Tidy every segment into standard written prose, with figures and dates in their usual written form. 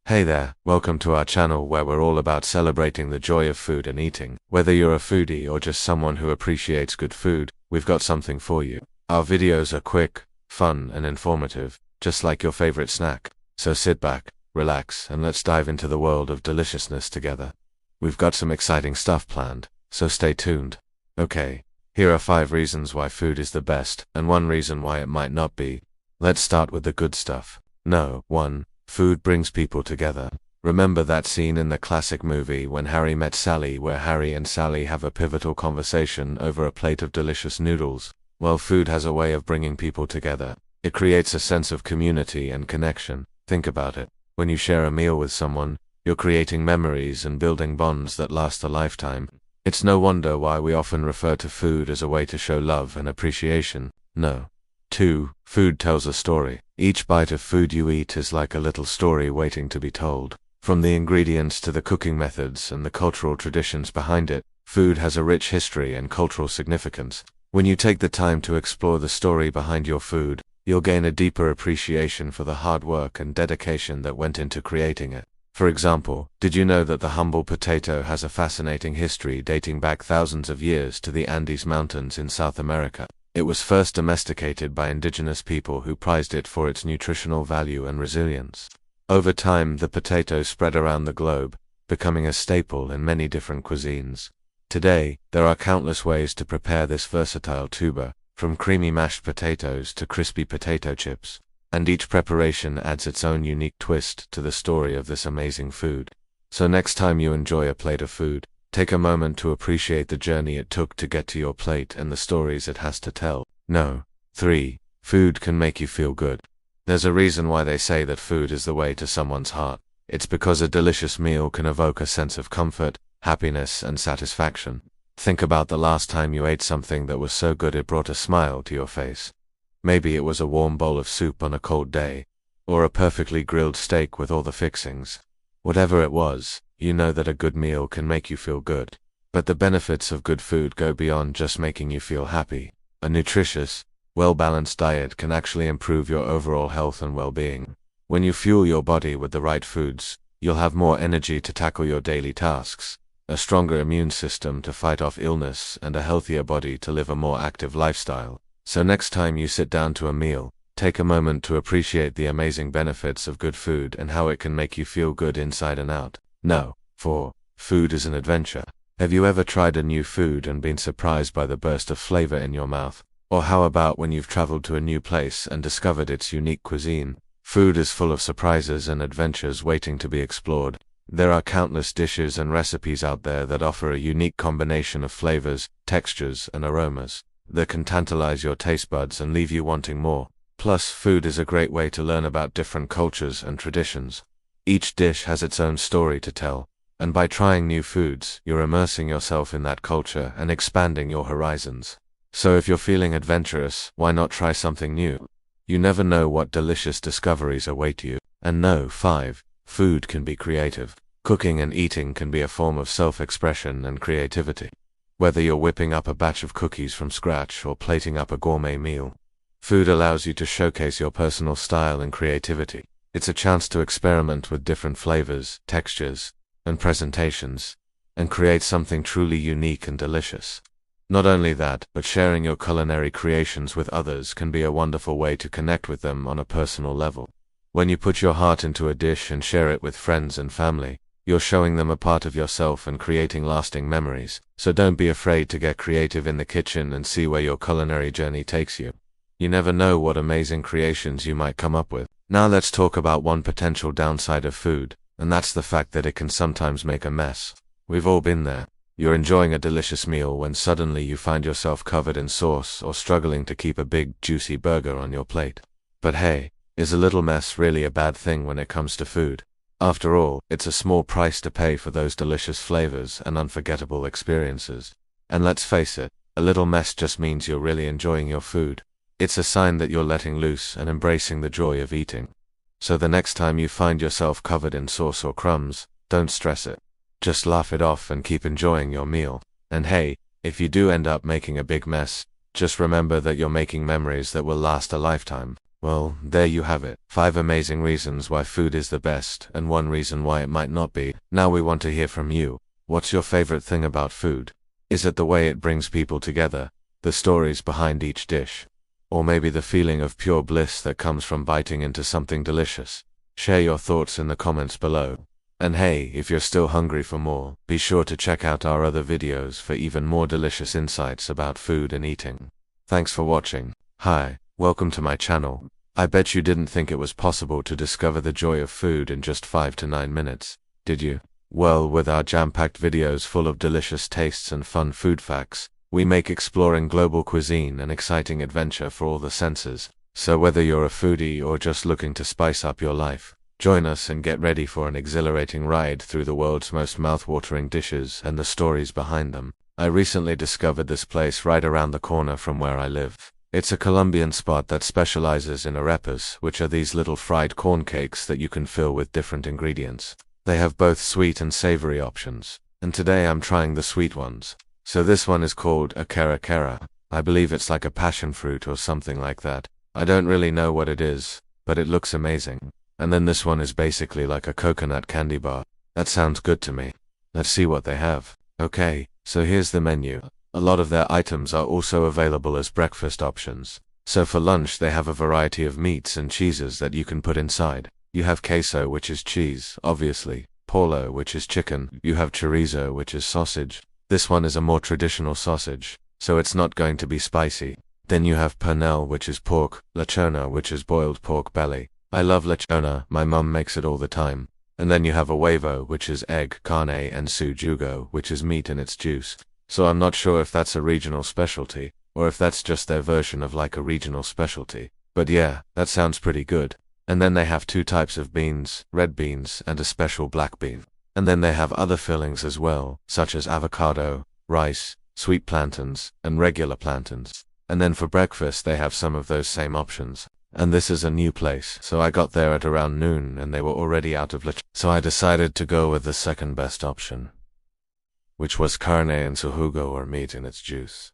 Hey there, welcome to our channel where we're all about celebrating the joy of food and eating. Whether you're a foodie or just someone who appreciates good food, we've got something for you. Our videos are quick, fun, and informative, just like your favorite snack. So sit back, relax, and let's dive into the world of deliciousness together. We've got some exciting stuff planned, so stay tuned. Okay, here are 5 reasons why food is the best, and 1 reason why it might not be. Let's start with the good stuff. 1. Food brings people together. Remember that scene in the classic movie When Harry Met Sally where Harry and Sally have a pivotal conversation over a plate of delicious noodles? Well, food has a way of bringing people together. It creates a sense of community and connection. Think about it. When you share a meal with someone, you're creating memories and building bonds that last a lifetime. It's no wonder why we often refer to food as a way to show love and appreciation. 2. Food tells a story. Each bite of food you eat is like a little story waiting to be told. From the ingredients to the cooking methods and the cultural traditions behind it, food has a rich history and cultural significance. When you take the time to explore the story behind your food, you'll gain a deeper appreciation for the hard work and dedication that went into creating it. For example, did you know that the humble potato has a fascinating history dating back thousands of years to the Andes Mountains in South America? It was first domesticated by indigenous people who prized it for its nutritional value and resilience. Over time, the potato spread around the globe, becoming a staple in many different cuisines. Today, there are countless ways to prepare this versatile tuber, from creamy mashed potatoes to crispy potato chips, and each preparation adds its own unique twist to the story of this amazing food. So next time you enjoy a plate of food, take a moment to appreciate the journey it took to get to your plate and the stories it has to tell. 3. Food can make you feel good. There's a reason why they say that food is the way to someone's heart. It's because a delicious meal can evoke a sense of comfort, happiness, and satisfaction. Think about the last time you ate something that was so good it brought a smile to your face. Maybe it was a warm bowl of soup on a cold day, or a perfectly grilled steak with all the fixings. Whatever it was, you know that a good meal can make you feel good. But the benefits of good food go beyond just making you feel happy. A nutritious, well-balanced diet can actually improve your overall health and well-being. When you fuel your body with the right foods, you'll have more energy to tackle your daily tasks, a stronger immune system to fight off illness, and a healthier body to live a more active lifestyle. So next time you sit down to a meal, take a moment to appreciate the amazing benefits of good food and how it can make you feel good inside and out. 4. Food is an adventure. Have you ever tried a new food and been surprised by the burst of flavor in your mouth? Or how about when you've traveled to a new place and discovered its unique cuisine? Food is full of surprises and adventures waiting to be explored. There are countless dishes and recipes out there that offer a unique combination of flavors, textures, and aromas that can tantalize your taste buds and leave you wanting more. Plus, food is a great way to learn about different cultures and traditions. Each dish has its own story to tell, and by trying new foods, you're immersing yourself in that culture and expanding your horizons. So if you're feeling adventurous, why not try something new? You never know what delicious discoveries await you. And 5. Food can be creative. Cooking and eating can be a form of self-expression and creativity. Whether you're whipping up a batch of cookies from scratch or plating up a gourmet meal, food allows you to showcase your personal style and creativity. It's a chance to experiment with different flavors, textures, and presentations, and create something truly unique and delicious. Not only that, but sharing your culinary creations with others can be a wonderful way to connect with them on a personal level. When you put your heart into a dish and share it with friends and family, you're showing them a part of yourself and creating lasting memories. So don't be afraid to get creative in the kitchen and see where your culinary journey takes you. You never know what amazing creations you might come up with. Now let's talk about one potential downside of food, and that's the fact that it can sometimes make a mess. We've all been there. You're enjoying a delicious meal when suddenly you find yourself covered in sauce or struggling to keep a big, juicy burger on your plate. But hey, is a little mess really a bad thing when it comes to food? After all, it's a small price to pay for those delicious flavors and unforgettable experiences. And let's face it, a little mess just means you're really enjoying your food. It's a sign that you're letting loose and embracing the joy of eating. So the next time you find yourself covered in sauce or crumbs, don't stress it. Just laugh it off and keep enjoying your meal. And hey, if you do end up making a big mess, just remember that you're making memories that will last a lifetime. Well, there you have it. 5 amazing reasons why food is the best, and 1 reason why it might not be. Now we want to hear from you. What's your favorite thing about food? Is it the way it brings people together, the stories behind each dish, or maybe the feeling of pure bliss that comes from biting into something delicious? Share your thoughts in the comments below. And hey, if you're still hungry for more, be sure to check out our other videos for even more delicious insights about food and eating. Thanks for watching. Hi, welcome to my channel. I bet you didn't think it was possible to discover the joy of food in just 5 to 9 minutes, did you? Well, with our jam-packed videos full of delicious tastes and fun food facts, we make exploring global cuisine an exciting adventure for all the senses. So whether you're a foodie or just looking to spice up your life, join us and get ready for an exhilarating ride through the world's most mouth-watering dishes and the stories behind them. I recently discovered this place right around the corner from where I live. It's a Colombian spot that specializes in arepas, which are these little fried corn cakes that you can fill with different ingredients. They have both sweet and savory options, and today I'm trying the sweet ones. So this one is called a cara cara. I believe it's like a passion fruit or something like that. I don't really know what it is, but it looks amazing. And then this one is basically like a coconut candy bar. That sounds good to me. Let's see what they have. Okay, so here's the menu. A lot of their items are also available as breakfast options. So for lunch they have a variety of meats and cheeses that you can put inside. You have queso, which is cheese, obviously. Pollo, which is chicken. You have chorizo, which is sausage. This one is a more traditional sausage, so it's not going to be spicy. Then you have pernil, which is pork. Lechona, which is boiled pork belly. I love lechona, my mum makes it all the time. And then you have a huevo, which is egg, carne, and su jugo, which is meat in its juice. So I'm not sure if that's a regional specialty, or if that's just their version of like a regional specialty. But yeah, that sounds pretty good. And then they have 2 types of beans, red beans and a special black bean. And then they have other fillings as well, such as avocado, rice, sweet plantains, and regular plantains. And then for breakfast they have some of those same options. And this is a new place, so I got there at around noon and they were already out of lechona. So I decided to go with the second best option, which was carne and su jugo, or meat in its juice.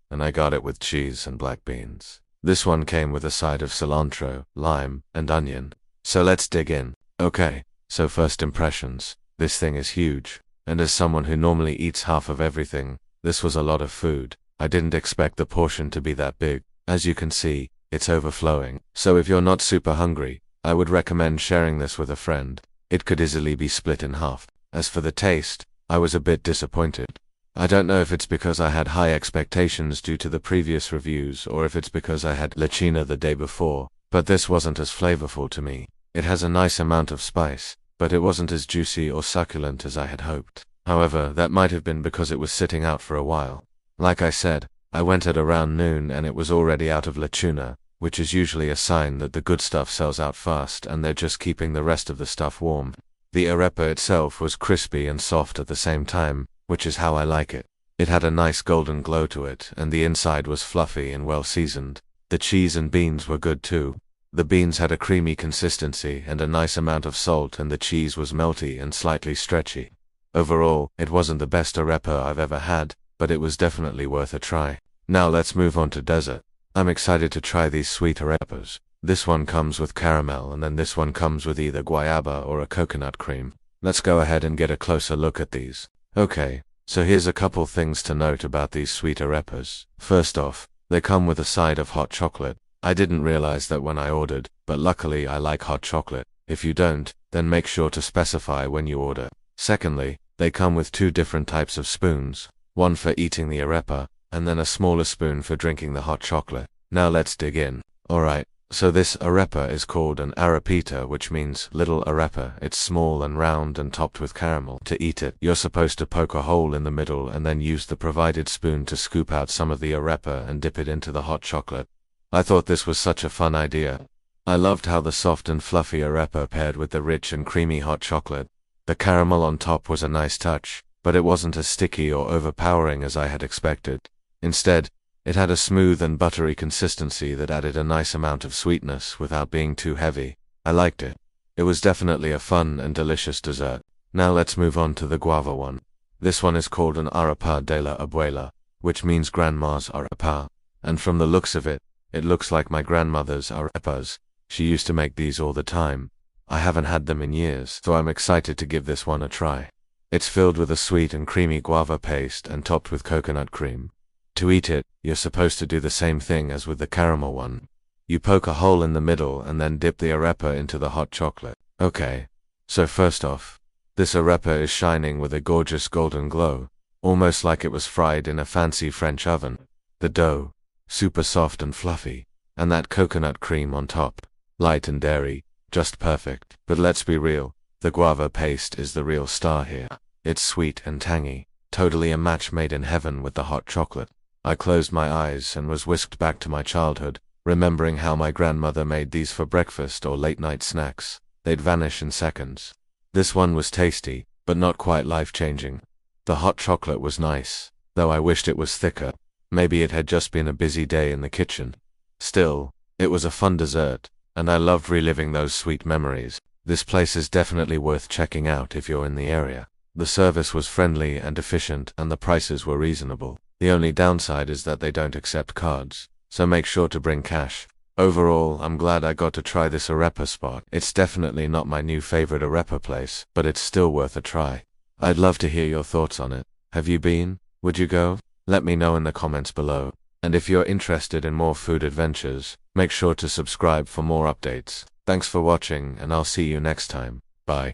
And I got it with cheese and black beans. This one came with a side of cilantro, lime, and onion. So let's dig in. Okay, so first impressions. This thing is huge. And as someone who normally eats half of everything, this was a lot of food. I didn't expect the portion to be that big. As you can see, it's overflowing. So if you're not super hungry, I would recommend sharing this with a friend. It could easily be split in half. As for the taste, I was a bit disappointed. I don't know if it's because I had high expectations due to the previous reviews or if it's because I had lechina the day before, but this wasn't as flavorful to me. It has a nice amount of spice, but it wasn't as juicy or succulent as I had hoped. However, that might have been because it was sitting out for a while. Like I said, I went at around noon and it was already out of lechuna, which is usually a sign that the good stuff sells out fast and they're just keeping the rest of the stuff warm. The arepa itself was crispy and soft at the same time, which is how I like it. It had a nice golden glow to it, and the inside was fluffy and well seasoned. The cheese and beans were good too. The beans had a creamy consistency and a nice amount of salt, and the cheese was melty and slightly stretchy. Overall, it wasn't the best arepa I've ever had, but it was definitely worth a try. Now let's move on to dessert. I'm excited to try these sweet arepas. This one comes with caramel and then this one comes with either guayaba or a coconut cream. Let's go ahead and get a closer look at these. Okay, so here's a couple things to note about these sweet arepas. First off, they come with a side of hot chocolate. I didn't realize that when I ordered, but luckily I like hot chocolate. If you don't, then make sure to specify when you order. Secondly, they come with 2 different types of spoons, one for eating the arepa, and then a smaller spoon for drinking the hot chocolate. Now let's dig in. Alright, so this arepa is called an arepita, which means little arepa. It's small and round and topped with caramel. To eat it, you're supposed to poke a hole in the middle and then use the provided spoon to scoop out some of the arepa and dip it into the hot chocolate. I thought this was such a fun idea. I loved how the soft and fluffy arepa paired with the rich and creamy hot chocolate. The caramel on top was a nice touch, but it wasn't as sticky or overpowering as I had expected. Instead, it had a smooth and buttery consistency that added a nice amount of sweetness without being too heavy. I liked it. It was definitely a fun and delicious dessert. Now let's move on to the guava one. This one is called an arepa de la abuela, which means grandma's arepa. And from the looks of it, It looks like my grandmother's arepas. She used to make these all the time. I haven't had them in years, so I'm excited to give this one a try. It's filled with a sweet and creamy guava paste and topped with coconut cream. To eat it, you're supposed to do the same thing as with the caramel one. You poke a hole in the middle and then dip the arepa into the hot chocolate. Okay, so first off, this arepa is shining with a gorgeous golden glow, almost like it was fried in a fancy French oven. The dough, super soft and fluffy, and that coconut cream on top, light and dairy, just perfect. But let's be real, the guava paste is the real star here. It's sweet and tangy, totally a match made in heaven with the hot chocolate. I closed my eyes and was whisked back to my childhood, remembering how my grandmother made these for breakfast or late-night snacks. They'd vanish in seconds. This one was tasty, but not quite life-changing. The hot chocolate was nice, though I wished it was thicker. Maybe it had just been a busy day in the kitchen. Still, it was a fun dessert, and I loved reliving those sweet memories. This place is definitely worth checking out if you're in the area. The service was friendly and efficient, and the prices were reasonable. The only downside is that they don't accept cards, so make sure to bring cash. Overall, I'm glad I got to try this arepa spot. It's definitely not my new favorite arepa place, but it's still worth a try. I'd love to hear your thoughts on it. Have you been? Would you go? Let me know in the comments below. And if you're interested in more food adventures, make sure to subscribe for more updates. Thanks for watching, and I'll see you next time. Bye.